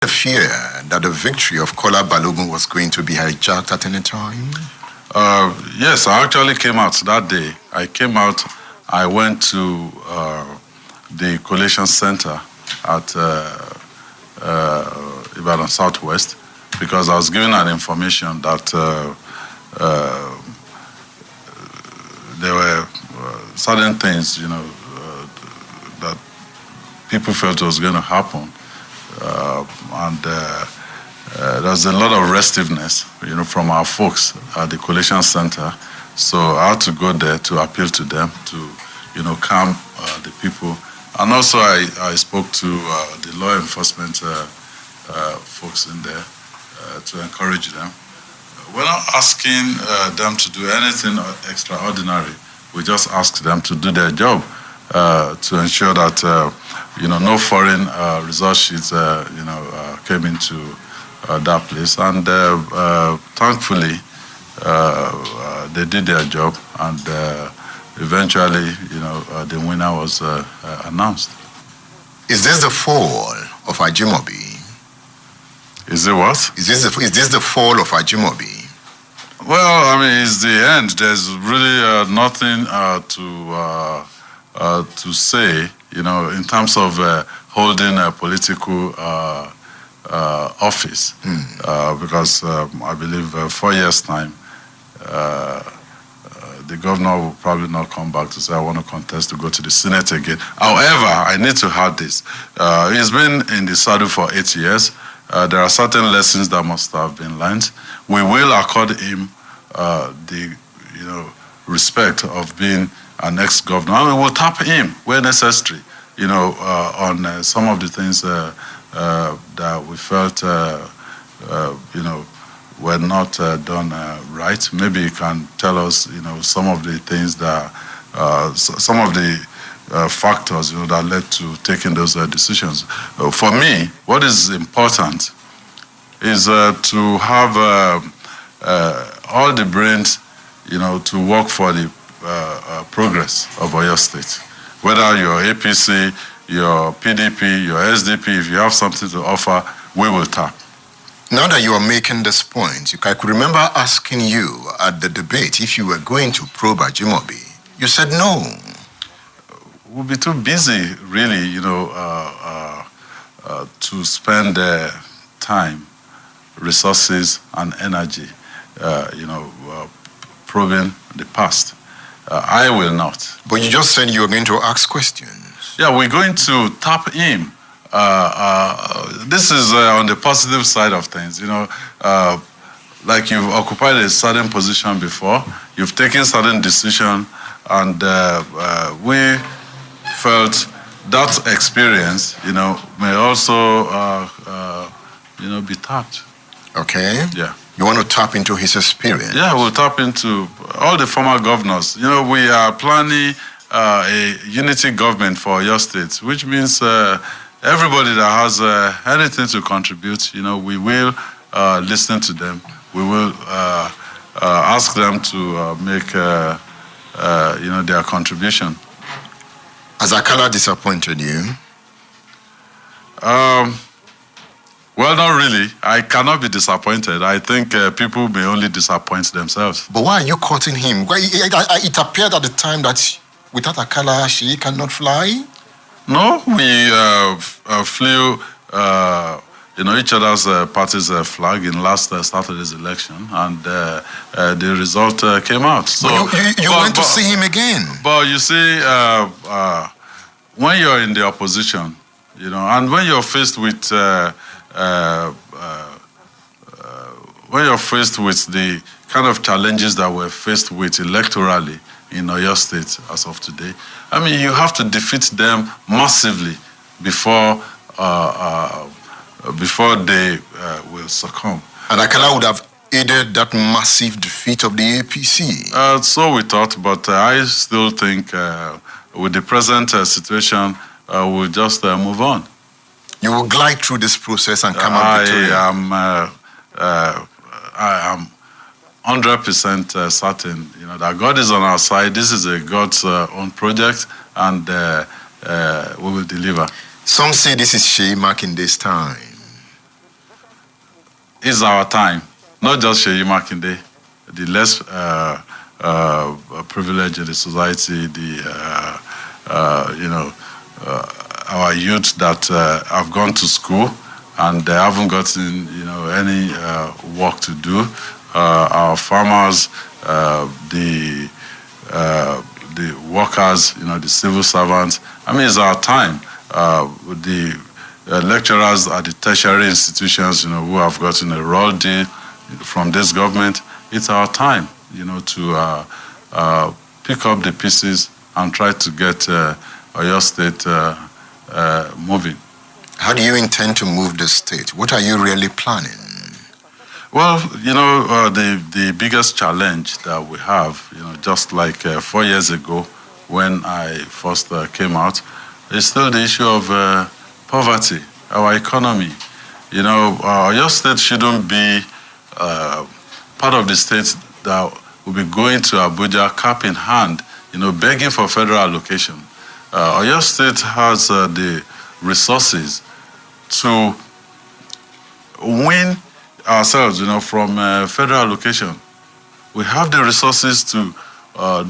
The fear that the victory of Kola Balogun was going to be hijacked at any time? Yes, I actually came out that day. I came out, I went to the collation center at Ibadan Southwest because I was given an information that there were certain things, that people felt was going to happen. There's a lot of restiveness, from our folks at the collation center. So I had to go there to appeal to them to, calm the people. And also I spoke to the law enforcement folks in there to encourage them. We're not asking them to do anything extraordinary. We just ask them to do their job to ensure that no foreign result sheets came into that place, and thankfully they did their job, and eventually the winner was announced. Is this the fall of Ajimobi? Is it what? Is this the fall of Ajimobi? Well, I mean, it's the end. There's really nothing to say, in terms of holding a political office, because I believe 4 years' time, the governor will probably not come back to say, I want to contest to go to the Senate again. However, I need to add this. He's been in the saddle for 8 years. There are certain lessons that must have been learned. We will accord him the respect of being an ex-governor. And we will tap him where necessary, on some of the things that we felt, were not done right. Maybe you can tell us, some of the things that, some of the factors, that led to taking those decisions. For me, what is important is to have all the brains, to work for the progress of Oyo State. Whether you're APC, your PDP, your SDP, if you have something to offer, we will tap. Now that you are making this point, I could remember asking you at the debate if you were going to probe Ajimobi. You said no. We'll be too busy, really, to spend time, resources, and energy, probing the past. I will not. But you just said you were going to ask questions. Yeah, we're going to tap him. This is on the positive side of things. Like you've occupied a certain position before, you've taken certain decision, and we felt that experience, may also, be tapped. Okay. Yeah. You want to tap into his experience? Yeah, we'll tap into all the former governors. We are planning a unity government for Oyo State, which means everybody that has anything to contribute, we will listen to them. We will ask them to make, their contribution. Has Akala disappointed you? Well, not really. I cannot be disappointed. I think people may only disappoint themselves. But why are you courting him? It appeared at the time that without Akala, she cannot fly? No, we flew, each other's party's flag in last Saturday's election, and the result came out. So you went to see him again? But you see, when you're in the opposition, and when you're faced with the kind of challenges that we're faced with electorally in Oyo State as of today, I mean, you have to defeat them massively before they will succumb. And Akala would have aided that massive defeat of the APC. So we thought, but I still think with the present situation, we'll just move on. You will glide through this process and come out victorious. I am 100% certain, that God is on our side. This is a God's own project, and we will deliver. Some say this is Seyi Makinde's time. It's our time, not just Seyi Makinde, the less privileged in the society, our youth that have gone to school and they haven't gotten, any work to do. Our farmers, the workers, the civil servants. I mean, it's our time. The lecturers at the tertiary institutions, who have gotten a raw deal from this government. It's our time, to pick up the pieces and try to get Oyo State moving. How do you intend to move the state? What are you really planning? Well, the biggest challenge that we have, just like 4 years ago when I first came out, is still the issue of poverty, our economy. Oyo State shouldn't be part of the state that will be going to Abuja cap in hand, begging for federal allocation. Oyo State has the resources to win ourselves, from federal allocation. We have the resources to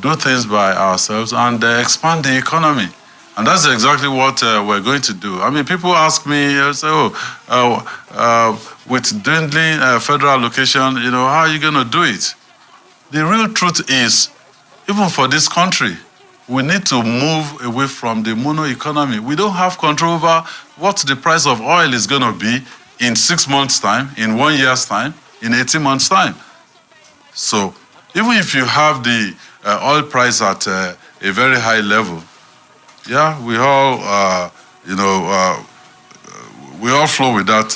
do things by ourselves and expand the economy. And that's exactly what we're going to do. I mean, people ask me, say, with dwindling federal allocation, how are you going to do it? The real truth is, even for this country, we need to move away from the mono economy. We don't have control over what the price of oil is going to be in 6 months' time, in 1 year's time, in 18 months' time. So even if you have the oil price at a very high level, yeah, we all, we all flow with that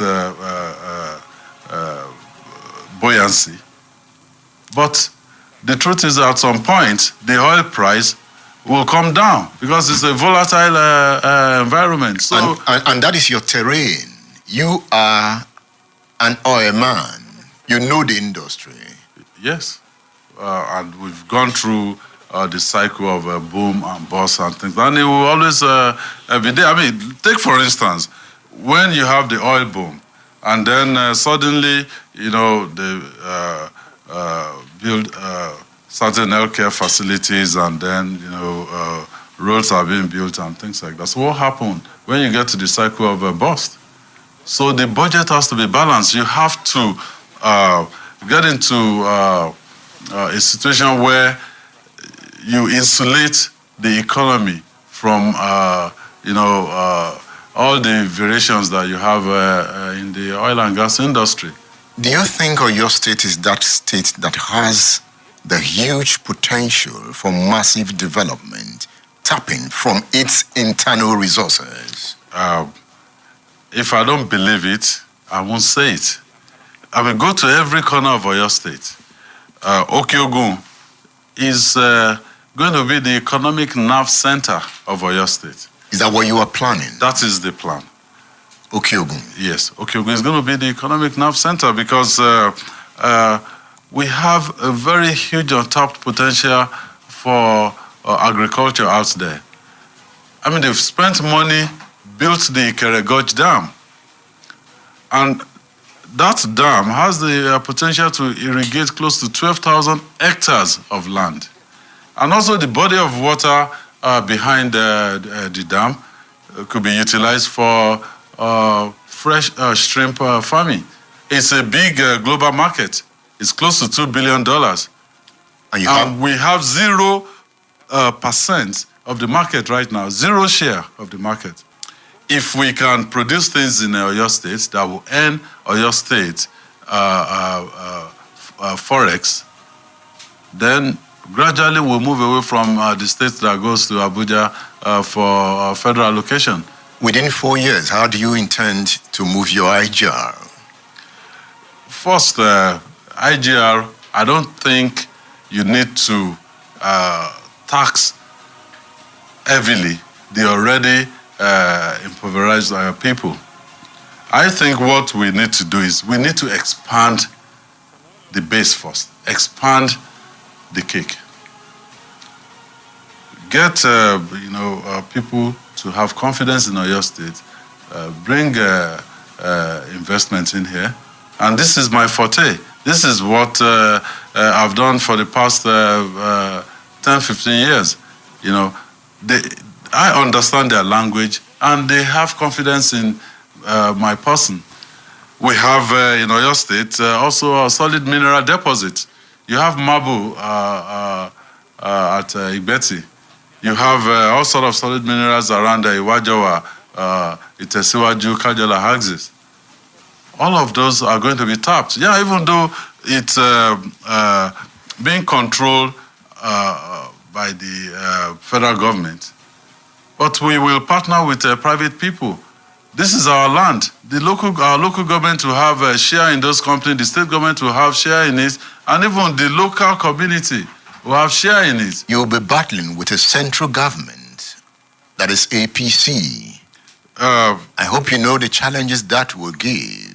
buoyancy. But the truth is, at some point, the oil price will come down because it's a volatile environment. So, and that is your terrain. You are an oil man. You know the industry. Yes, and we've gone through the cycle of boom and bust and things, and it will always be there. I mean, take for instance, when you have the oil boom, and then suddenly, they build certain healthcare facilities, and then, roads are being built and things like that. So what happened when you get to the cycle of bust? So the budget has to be balanced. You have to get into a situation where you insulate the economy from, all the variations that you have in the oil and gas industry. Do you think Oyo State is that state that has the huge potential for massive development, tapping from its internal resources? If I don't believe it, I won't say it. I mean, go to every corner of Oyo State. Okiogun is going to be the economic nerve center of Oyo State. Is that what you are planning? That is the plan. Okiogun? Yes, Okiogun is going to be the economic nerve center because we have a very huge untapped potential for agriculture out there. I mean, they've spent money, built the Ikere Dam. And that dam has the potential to irrigate close to 12,000 hectares of land. And also the body of water behind the dam could be utilized for fresh shrimp farming. It's a big global market. It's close to $2 billion. And we have 0% of the market right now, 0 share of the market. If we can produce things in Oyo State that will earn Oyo State forex, then gradually we'll move away from the state that goes to Abuja for federal allocation. Within 4 years, how do you intend to move your IGR? First, IGR, I don't think you need to tax heavily the already impoverished people. I think what we need to do is we need to expand the base first, expand the cake. Get people to have confidence in Oyo State, bring investments in here, And this is my forte. This is what I've done for the past 10, 15 years. You know, I understand their language, and they have confidence in my person. We have in Oyo State also a solid mineral deposit. You have marble at Igbeti. You have all sorts of solid minerals around Iwajawa, Itesiwaju, Kajola axis. All of those are going to be tapped. Yeah, even though it's being controlled by the federal government, but we will partner with private people. This is our land. Our local government will have a share in those companies, the state government will have share in it, and even the local community will have share in it. You'll be battling with a central government that is APC. I hope you know the challenges that will give.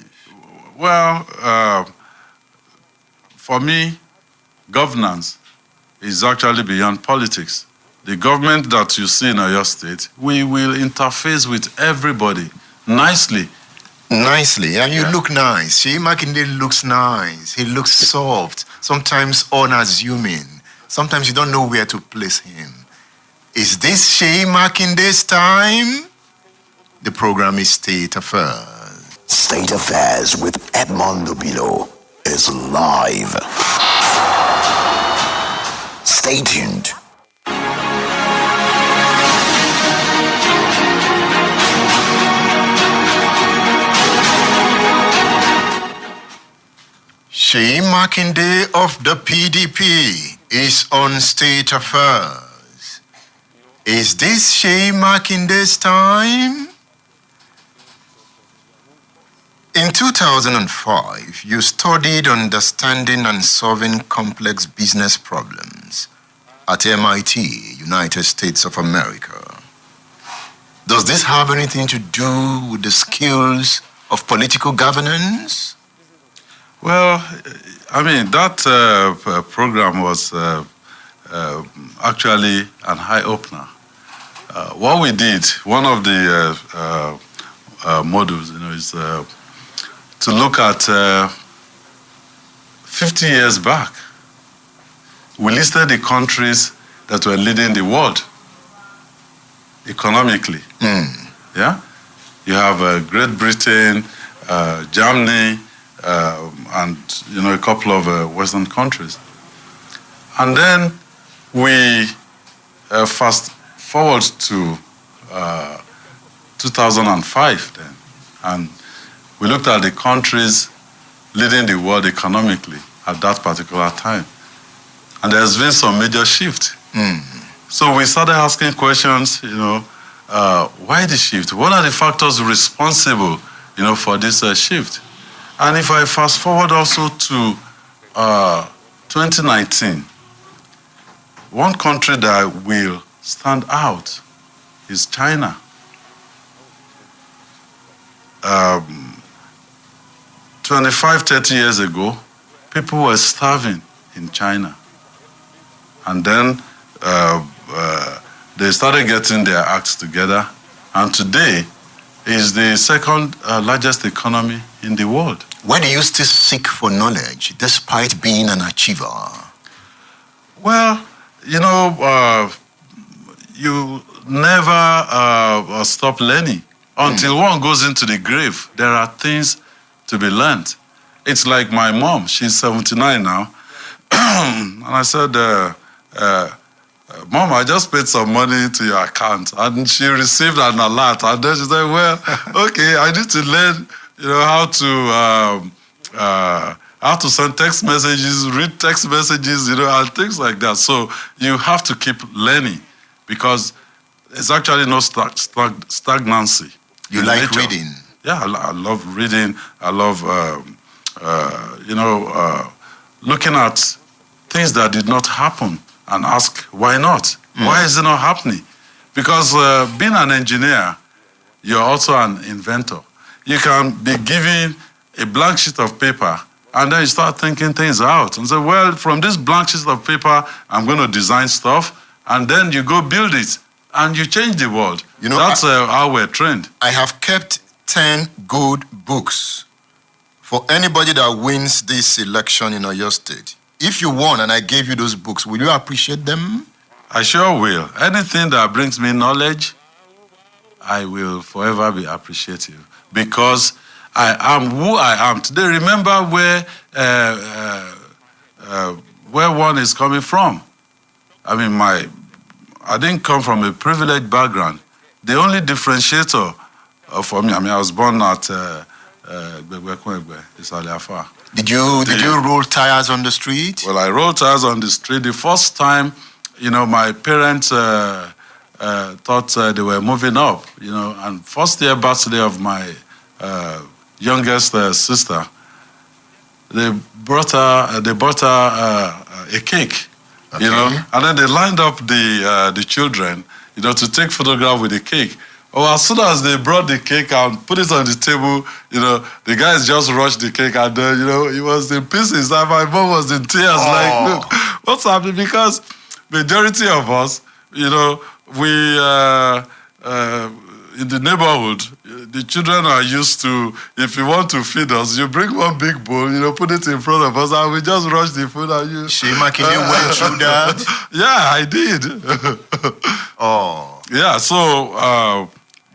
Well, for me, governance is actually beyond politics. The government that you see in Oyo State, we will interface with everybody nicely. Nicely, and you look nice. Seyi Makinde looks nice. He looks soft, sometimes unassuming. Sometimes you don't know where to place him. Is this Seyi Makinde's time? The program is State Affairs. State Affairs with Edmund Obilo is live. Stay tuned. Seyi Makinde of the PDP is on State Affairs. Is this Seyi Makinde's time? In 2005, you studied understanding and solving complex business problems at MIT, United States of America. Does this have anything to do with the skills of political governance? Well, I mean, that program was actually an eye-opener. What we did, one of the modules, is to look at 50 years back. We listed the countries that were leading the world economically. Yeah, you have Great Britain, Germany, and a couple of Western countries. And then we fast forward to 2005 then, and we looked at the countries leading the world economically at that particular time. And there's been some major shift. So we started asking questions, why the shift? What are the factors responsible, for this shift? And if I fast forward also to 2019, one country that will stand out is China. 25, 30 years ago, people were starving in China. And then they started getting their acts together. And today is the second largest economy in the world. Why do you still seek for knowledge despite being an achiever? Well, you never stop learning. Until one goes into the grave, there are things to be learned. It's like my mom, she's 79 now. And I said, Mom, I just paid some money to your account. And she received an alert. And then she said, well, okay, I need to learn, how to send text messages, read text messages, and things like that. So you have to keep learning because there's actually no stagnancy. You like reading? Yeah, I love reading. I love, looking at things that did not happen and ask, why not? Why is it not happening? Because being an engineer, you're also an inventor. You can be given a blank sheet of paper and then you start thinking things out and say, well, from this blank sheet of paper, I'm going to design stuff, and then you go build it and you change the world. That's how we're trained. I have kept 10 good books For anybody that wins this election in Oyo State, if you won and I gave you those books, will you appreciate them? I sure will. Anything that brings me knowledge, I will forever be appreciative because I am who I am today. Remember where one is coming from. I mean, I didn't come from a privileged background. The only differentiator for me, I was born at Isaliafa. Did you roll tires on the street? Well, I rolled tires on the street. The first time, my parents thought they were moving up, and first year birthday of my youngest sister, they brought her a cake, okay. And then they lined up the children, to take photograph with the cake. Oh, as soon as they brought the cake and put it on the table, the guys just rushed the cake and it was in pieces. And my mom was in tears, like, look, what's happening? Because majority of us, we in the neighborhood, the children are used to, if you want to feed us, you bring one big bowl, put it in front of us, and we just rush the food and you... Seyi Makinde went through that? Yeah, I did. Oh. Yeah, so,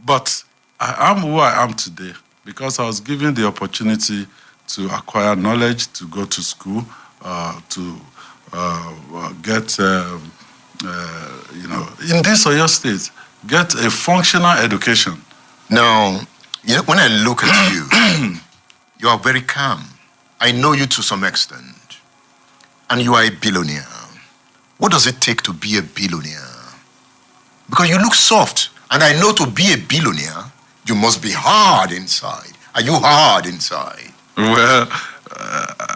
but I am who I am today because I was given the opportunity to acquire knowledge, to go to school, to get, in this Oyo State, get a functional education. Now, when I look at you, you are very calm. I know you to some extent. And you are a billionaire. What does it take to be a billionaire? Because you look soft. And I know to be a billionaire, you must be hard inside. Are you hard inside? Well,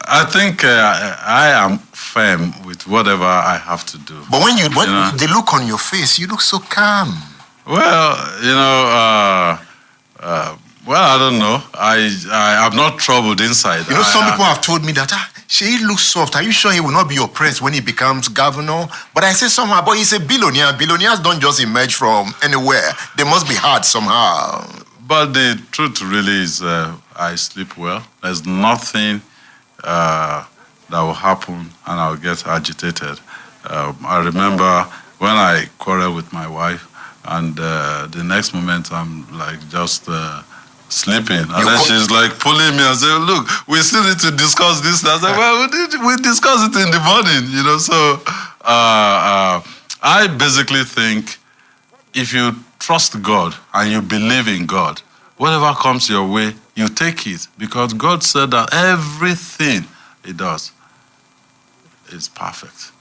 I think I am firm with whatever I have to do. But when the look on your face, you look so calm. Well, I don't know. I'm not troubled inside. Some people have told me that, Seyi looks soft. Are you sure he will not be oppressed when he becomes governor? But I say somehow, but he's a billionaire. Billionaires don't just emerge from anywhere. They must be hard somehow. But the truth really is I sleep well. There's nothing that will happen and I'll get agitated. I remember when I quarreled with my wife and the next moment I'm like just sleeping. And then she's like pulling me and saying, look, we still need to discuss this. And I said, well, we discuss it in the morning, So I basically think if you trust God and you believe in God, whatever comes your way, you take it. Because God said that everything He does is perfect.